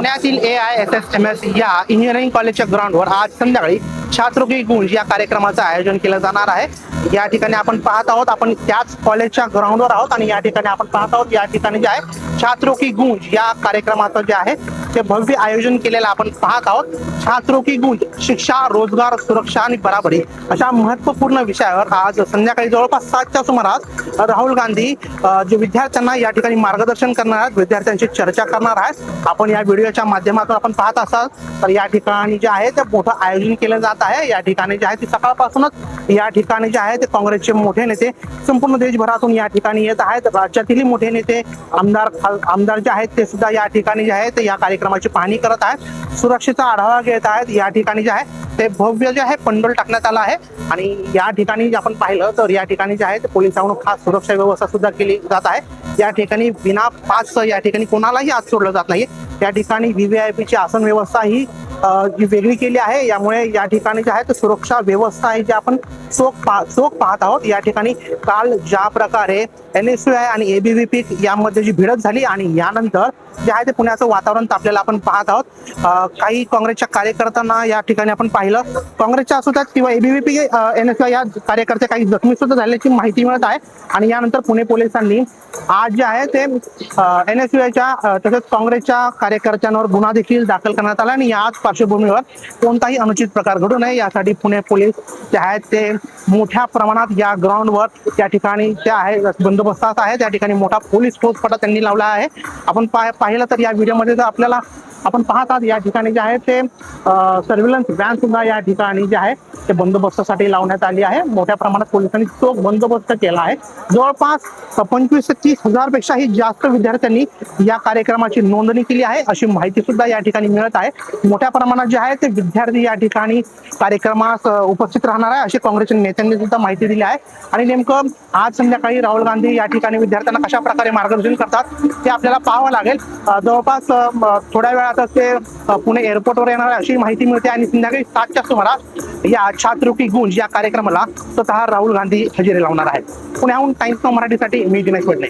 पुण्यातील AISSMS या engineering कॉलेजच्या ग्राउंडवर आज संध्याकाळी छात्रों की गूंज या कार्यक्रमाचं आयोजन केलं जाणार आहे। या ठिकाणी आपण पाहत आहोत, आपण त्याच कॉलेजच्या ग्राउंडवर आहोत आणि या ठिकाणी आपण पाहत आहोत, या ठिकाणी जे आहे छात्रों की गूंज या कार्यक्रमाचं जे आहे ते भव्य आयोजन केलेलं आपण पाहत आहोत। छात्रों की गूंज शिक्षा, रोजगार, सुरक्षा आणि बराबरी अशा महत्त्वपूर्ण विषयावर आज संध्याकाळी जवळपास 7च्या सुमारास राहुल गांधी जे विद्यार्थ्यांना या ठिकाणी मार्गदर्शन करणार आहेत, विद्यार्थ्यांची चर्चा करणार आहेत। आपण या व्हिडिओच्या माध्यमातून आपण पाहत असाल तर या ठिकाणी जे आहे ते मोठं आयोजन केलं जात आहे। या ठिकाणी जे आहे ते सकाळपासूनच या ठिकाणी जे आहे ते काँग्रेसचे मोठे नेते संपूर्ण देशभरातून या ठिकाणी येत आहेत। राज्यातील मोठे नेते, आमदार जे आहेत ते सुद्धा या ठिकाणी जे आहे ते या कार्यक्रमाची पाहणी करत आहेत, सुरक्षेचा आढावा घेत आहेत। या ठिकाणी जे आहे ते भव्य जे आहे पंडोल टाकण्यात आला आहे आणि या ठिकाणी आपण पाहिलं तर या ठिकाणी जे आहे ते पोलिसांकडून खास सुरक्षा व्यवस्था सुद्धा केली जात आहे। या ठिकाणी बिना पास या ठिकाणी कोणालाही आत सोडलं जात नाही। या ठिकाणी VVIP ची आसन व्यवस्था ही जी वेगळी केली आहे, यामुळे या ठिकाणी जे आहे ते सुरक्षा व्यवस्था आहे जे आपण चोख पाहत आहोत। या ठिकाणी काल ज्या प्रकारे NSUI आणि ABVP यामध्ये जी भिडत झाली आणि यानंतर जे आहे ते पुण्याचं वातावरण तापलेलं आपण पाहत आहोत। काही काँग्रेसच्या कार्यकर्त्यांना या ठिकाणी आपण पाहिलं, काँग्रेसच्या असू द्यात किंवा ABVP NSUI या कार्यकर्ते काही जखमी सुद्धा झाल्याची माहिती मिळत आहे आणि यानंतर पुणे पोलिसांनी आज जे आहे ते NSUIच्या तसेच काँग्रेसच्या कार्यकर्त्यांवर गुन्हा देखील दाखल करण्यात आला आणि याच पार्श्वभूमीवर कोणताही अनुचित प्रकार घडू नये यासाठी पुणे पोलीस जे आहेत ते मोठ्या प्रमाणात या ग्राउंडवर त्या ठिकाणी ते आहे बंदोबस्तात आहे। त्या ठिकाणी मोठा पोलीस फौजफाटा त्यांनी लावला आहे। आपण पाहिलं तर या व्हिडिओमध्ये जर आपल्याला आपण पाहतात या ठिकाणी जे आहे ते सर्व्हिलन्स व्हॅन सुद्धा या ठिकाणी जे आहे ते बंदोबस्तासाठी लावण्यात आली आहे। मोठ्या प्रमाणात पोलिसांनी चोख बंदोबस्त केला आहे। जवळपास 25 ते 30 हजार पेक्षाही जास्त विद्यार्थ्यांनी या कार्यक्रमाची नोंदणी केली आहे अशी माहिती सुद्धा या ठिकाणी मिळत आहे। मोठ्या प्रमाणात जे आहे ते विद्यार्थी या ठिकाणी कार्यक्रमास उपस्थित राहणार आहे अशी काँग्रेसच्या नेत्यांनी सुद्धा माहिती दिली आहे आणि नेमकं आज संध्याकाळी राहुल गांधी या ठिकाणी विद्यार्थ्यांना कशा प्रकारे मार्गदर्शन करतात ते आपल्याला पाहावं लागेल। जवळपास थोड्या वेळातच ते पुणे एअरपोर्टवर येणार आहे अशी माहिती मिळते आणि संध्याकाळी 7च्या सुमारास या छात्रों की गूंज या कार्यक्रमाला स्वतः राहुल गांधी हजेरी लावणार आहेत। पुण्याहून टाइम्स नाऊ मराठीसाठी मी दिनेश वडणे।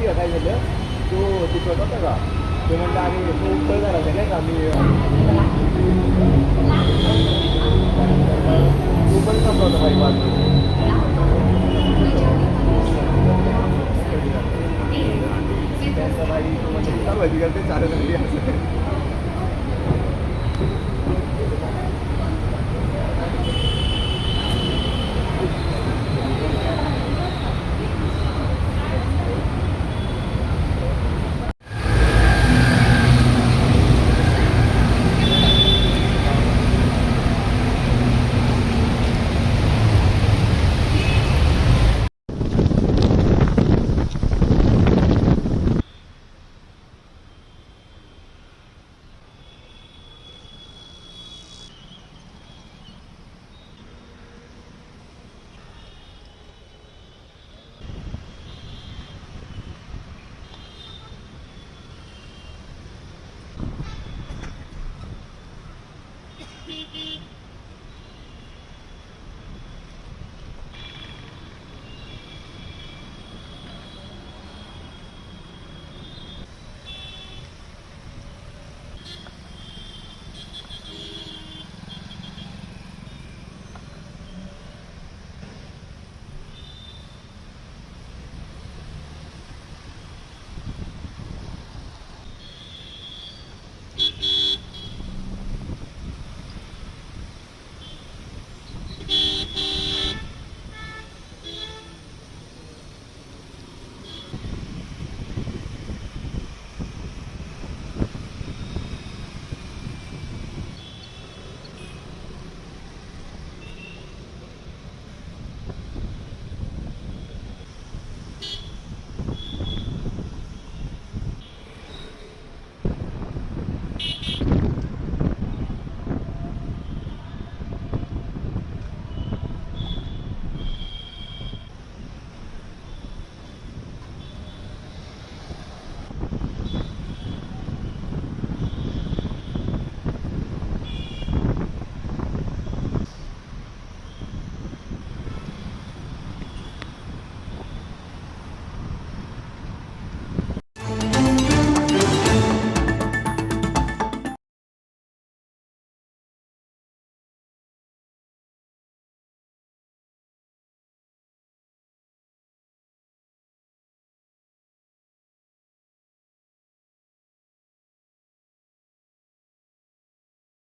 का काय झालं तो तिथं होता का तो म्हणलं अरे तो उपळ झाला होता नाही का मी तो पण संपला होता बाईक वाजून त्यांचा बाई तो म्हणजे चालू आहे तिकडे ते चालत नाही